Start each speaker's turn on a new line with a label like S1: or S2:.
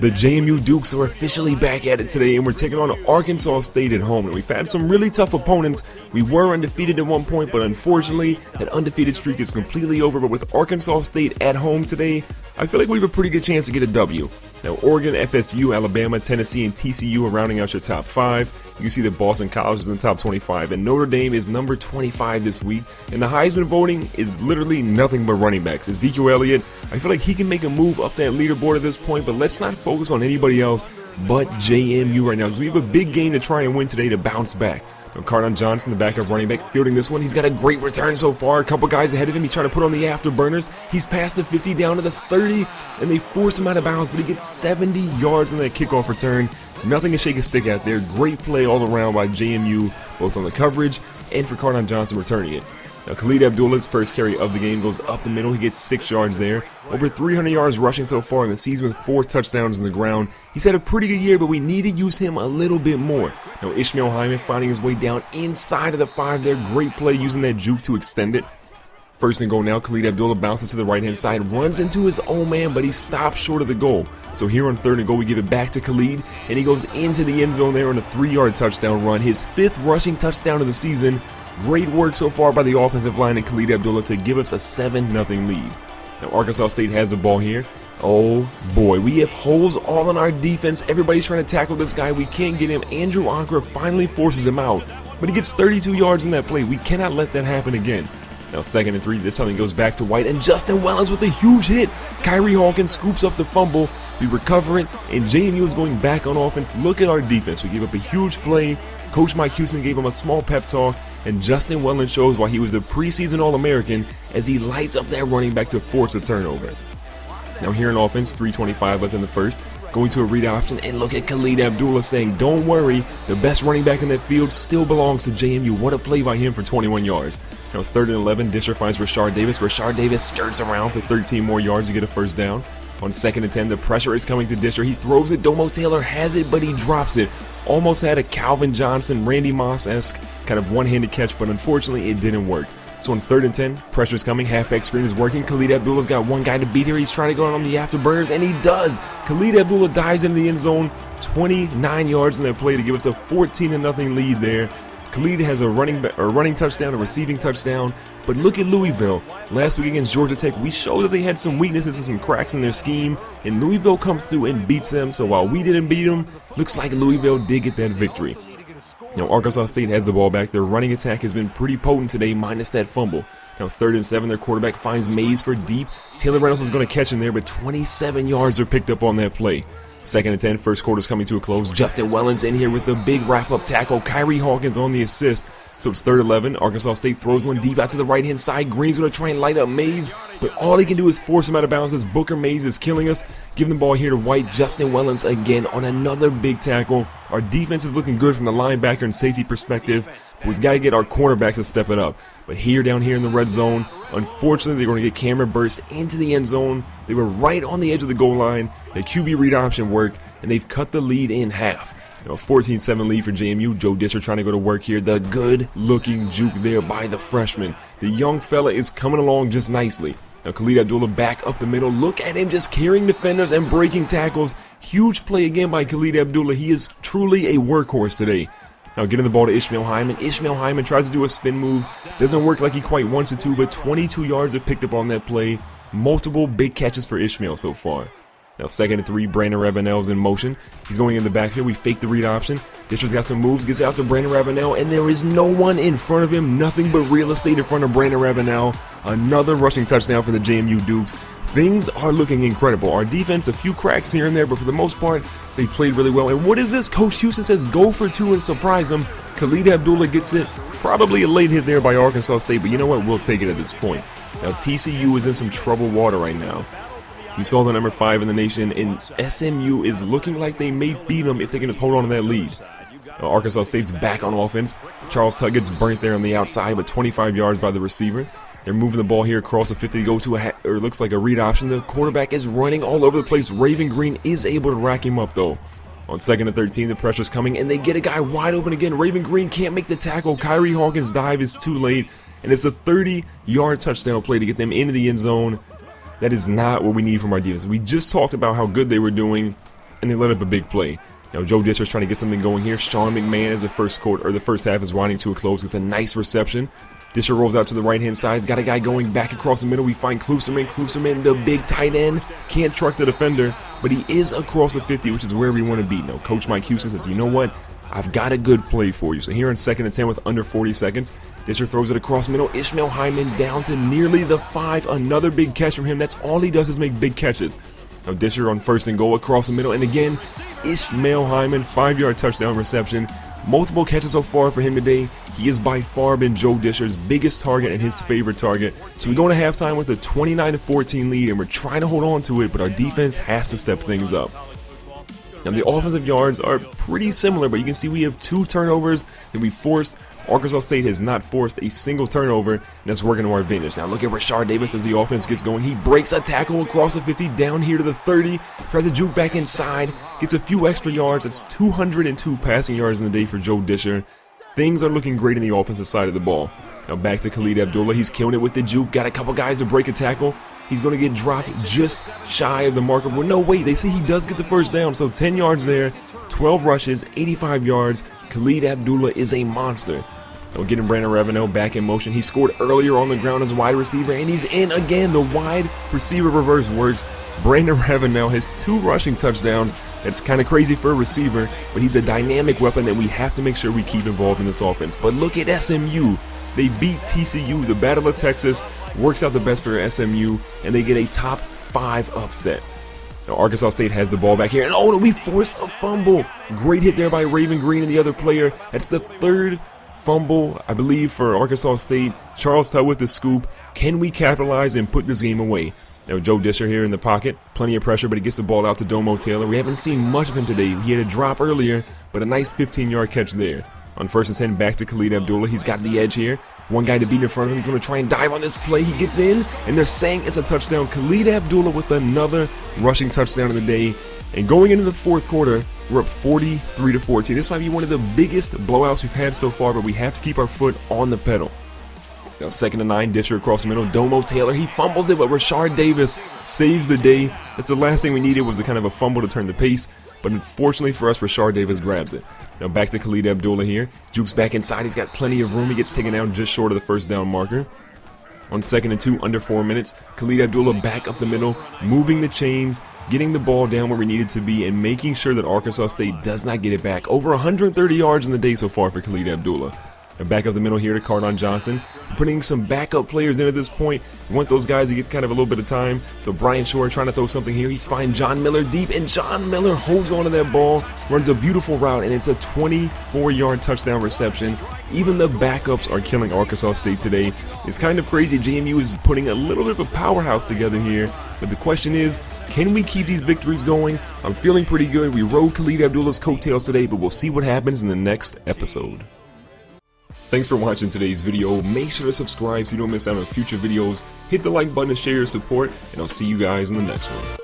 S1: The JMU Dukes are officially back at it today, and we're taking on Arkansas State at home. And we've had some really tough opponents. We were undefeated at one point, but unfortunately, that undefeated streak is completely over. But with Arkansas State at home today, I feel like we have a pretty good chance to get a W. Now, Oregon, FSU, Alabama, Tennessee, and TCU are rounding out your top 5. You see that Boston College is in the top 25, and Notre Dame is number 25 this week. And the Heisman voting is literally nothing but running backs. Ezekiel Elliott, I feel like he can make a move up that leaderboard at this point, but let's not focus on anybody else but JMU right now, because we have a big game to try and win today to bounce back. Now, Cardon Johnson, the backup running back, fielding this one. He's got a great return so far. A couple guys ahead of him. He's trying to put on the afterburners. He's past the 50 down to the 30, and they force him out of bounds, but he gets 70 yards on that kickoff return. Nothing to shake a stick at there. Great play all around by JMU, both on the coverage and for Cardon Johnson returning it. Now, Khalid Abdullah's first carry of the game goes up the middle. He gets 6 yards there. Over 300 yards rushing so far in the season with 4 touchdowns on the ground. He's had a pretty good year, but we need to use him a little bit more. Now, Ishmael Hyman finding his way down inside of the 5 there. Great play using that juke to extend it. First and goal now, Khalid Abdullah bounces to the right-hand side, runs into his own man, but he stops short of the goal. So here on third and goal, we give it back to Khalid, and he goes into the end zone there on a 3-yard touchdown run. His 5th rushing touchdown of the season. Great work so far by the offensive line and Khalid Abdullah to give us a 7-0 lead. Now Arkansas State has the ball here. Oh boy, we have holes all in our defense. Everybody's trying to tackle this guy. We can't get him. Andrew Ankra finally forces him out, but he gets 32 yards in that play. We cannot let that happen again. Now 2nd and 3, this time it goes back to White, and Justin Wellens with a huge hit. Kyrie Hawkins scoops up the fumble. We recover it, and JMU is going back on offense. Look at our defense. We gave up a huge play. Coach Mike Houston gave him a small pep talk, and Justin Wellens shows why he was a preseason All-American as he lights up that running back to force a turnover. Now here in offense, 3:25 left in the first. Going to a read option, and look at Khalid Abdullah saying, don't worry, the best running back in that field still belongs to JMU. What a play by him for 21 yards. Now 3rd and 11, Disher finds Rashard Davis. Rashard Davis skirts around for 13 more yards to get a first down. On 2nd and 10, the pressure is coming to Disher. He throws it. Domo Taylor has it, but he drops it. Almost had a Calvin Johnson, Randy Moss-esque kind of one-handed catch, but unfortunately it didn't work. So on 3rd and 10, pressure's coming. Halfback screen is working. Khalid Abdullah's got one guy to beat here. He's trying to go on the afterburners, and he does. Khalid Abdullah dives into the end zone. 29 yards in that play to give us a 14-0 lead there. Khalid has a running touchdown, a receiving touchdown. But look at Louisville. Last week against Georgia Tech, we showed that they had some weaknesses and some cracks in their scheme, and Louisville comes through and beats them. So while we didn't beat them, looks like Louisville did get that victory. Now Arkansas State has the ball back. Their running attack has been pretty potent today, minus that fumble. Now 3rd and 7, their quarterback finds Mays for deep. Taylor Reynolds is going to catch him there, but 27 yards are picked up on that play. 2nd and 10, first quarter's coming to a close. Justin Wellens in here with the big wrap-up tackle. Kyrie Hawkins on the assist. So it's 3rd and 11. Arkansas State throws one deep out to the right-hand side. Green's going to try and light up Mays, but all he can do is force him out of bounds as Booker Mays is killing us. Giving the ball here to White. Justin Wellens again on another big tackle. Our defense is looking good from the linebacker and safety perspective. We've got to get our cornerbacks to step it up. But down here in the red zone, unfortunately, they're going to get Cameron Burst into the end zone. They were right on the edge of the goal line. The QB read option worked, and they've cut the lead in half. A 14-7 lead for JMU. Joe Disher trying to go to work here. The good-looking juke there by the freshman. The young fella is coming along just nicely. Now Khalid Abdullah back up the middle. Look at him just carrying defenders and breaking tackles. Huge play again by Khalid Abdullah. He is truly a workhorse today. Now getting the ball to Ishmael Hyman. Ishmael Hyman tries to do a spin move. Doesn't work like he quite wants it to, but 22 yards are picked up on that play. Multiple big catches for Ishmael so far. Now 2nd and 3, Brandon Ravenel's in motion. He's going in the backfield. We fake the read option. Disher's got some moves, gets out to Brandon Ravenel, and there is no one in front of him. Nothing but real estate in front of Brandon Ravenel. Another rushing touchdown for the JMU Dukes. Things are looking incredible. Our defense, a few cracks here and there, but for the most part, they played really well. And what is this? Coach Houston says go for 2 and surprise them. Khalid Abdullah gets it. Probably a late hit there by Arkansas State, but you know what? We'll take it at this point. Now TCU is in some troubled water right now. We saw the number 5 in the nation, and SMU is looking like they may beat them if they can just hold on to that lead. Now, Arkansas State's back on offense. Charles Tuck gets burnt there on the outside, but 25 yards by the receiver. They're moving the ball here across the 50 to go to it looks like a read option. The quarterback is running all over the place. Raven Green is able to rack him up, though. On 2nd and 13, the pressure's coming, and they get a guy wide open again. Raven Green can't make the tackle. Kyrie Hawkins' dive is too late, and it's a 30-yard touchdown play to get them into the end zone. That is not what we need from our defense. We just talked about how good they were doing. and they let up a big play. Now Joe Disher's trying to get something going here. Sean McMahon as the first half is winding to a close. It's a nice reception. Disher rolls out to the right-hand side. He's got a guy going back across the middle. We find Klusterman. Klusterman, the big tight end, can't truck the defender, but he is across the 50, which is where we want to be. Now, Coach Mike Houston says, you know what? I've got a good play for you. So here in 2nd and 10 with under 40 seconds, Disher throws it across middle. Ishmael Hyman down to nearly the 5. Another big catch from him. That's all he does is make big catches. Now, Disher on 1st and goal across the middle. And again, Ishmael Hyman, 5-yard touchdown reception. Multiple catches so far for him today. He has by far been Joe Disher's biggest target and his favorite target. So we go into halftime with a 29-14 lead, and we're trying to hold on to it, but our defense has to step things up. Now the offensive yards are pretty similar, but you can see we have 2 turnovers that we forced. Arkansas State has not forced a single turnover, and that's working to our advantage. Now look at Rashard Davis as the offense gets going. He breaks a tackle across the 50 down here to the 30, tries to juke back inside, gets a few extra yards. That's 202 passing yards in the day for Joe Disher. Things are looking great in the offensive side of the ball. Now back to Khalid Abdullah. He's killing it with the juke. Got a couple guys to break a tackle. He's going to get dropped just shy of the marker. Well, no, wait, they say he does get the first down. So 10 yards there, 12 rushes, 85 yards. Khalid Abdullah is a monster. Now getting Brandon Ravenel back in motion. He scored earlier on the ground as a wide receiver, and he's in again. The wide receiver reverse works. Brandon Ravenel has 2 rushing touchdowns. That's kind of crazy for a receiver, but he's a dynamic weapon that we have to make sure we keep involved in this offense. But look at SMU. They beat TCU. The Battle of Texas works out the best for SMU, and they get a top 5 upset. Now Arkansas State has the ball back here, and oh no, we forced a fumble. Great hit there by Raven Green and the other player. That's the 3rd fumble, I believe, for Arkansas State. Charles Tutt with the scoop. Can we capitalize and put this game away? Now Joe Disher here in the pocket, plenty of pressure, but he gets the ball out to Domo Taylor. We haven't seen much of him today. He had a drop earlier, but a nice 15-yard catch there. On 1st and 10, back to Khalid Abdullah. He's got the edge here. One guy to beat in front of him. He's going to try and dive on this play. He gets in, and they're saying it's a touchdown. Khalid Abdullah with another rushing touchdown of the day. And going into the 4th quarter, we're up 43-14. This might be one of the biggest blowouts we've had so far, but we have to keep our foot on the pedal. Now 2nd and 9, Disher across the middle. Domo Taylor, he fumbles it, but Rashard Davis saves the day. That's the last thing we needed, was a kind of a fumble to turn the pace. But unfortunately for us, Rashard Davis grabs it. Now back to Khalid Abdullah here. Juke's back inside. He's got plenty of room. He gets taken down just short of the 1st down marker. On 2nd and 2, under 4 minutes, Khalid Abdullah back up the middle, moving the chains, getting the ball down where we need it to be, and making sure that Arkansas State does not get it back. Over 130 yards in the day so far for Khalid Abdullah. And back up the middle here to Cardon Johnson. Putting some backup players in at this point. We want those guys to get kind of a little bit of time. So Brian Shore trying to throw something here. He's finding John Miller deep, and John Miller holds onto that ball, runs a beautiful route, and it's a 24-yard touchdown reception. Even the backups are killing Arkansas State today. It's kind of crazy. JMU is putting a little bit of a powerhouse together here. But the question is, can we keep these victories going? I'm feeling pretty good. We rode Khalid Abdullah's coattails today, but we'll see what happens in the next episode. Thanks for watching today's video. Make sure to subscribe so you don't miss out on future videos. Hit the like button to share your support, and I'll see you guys in the next one.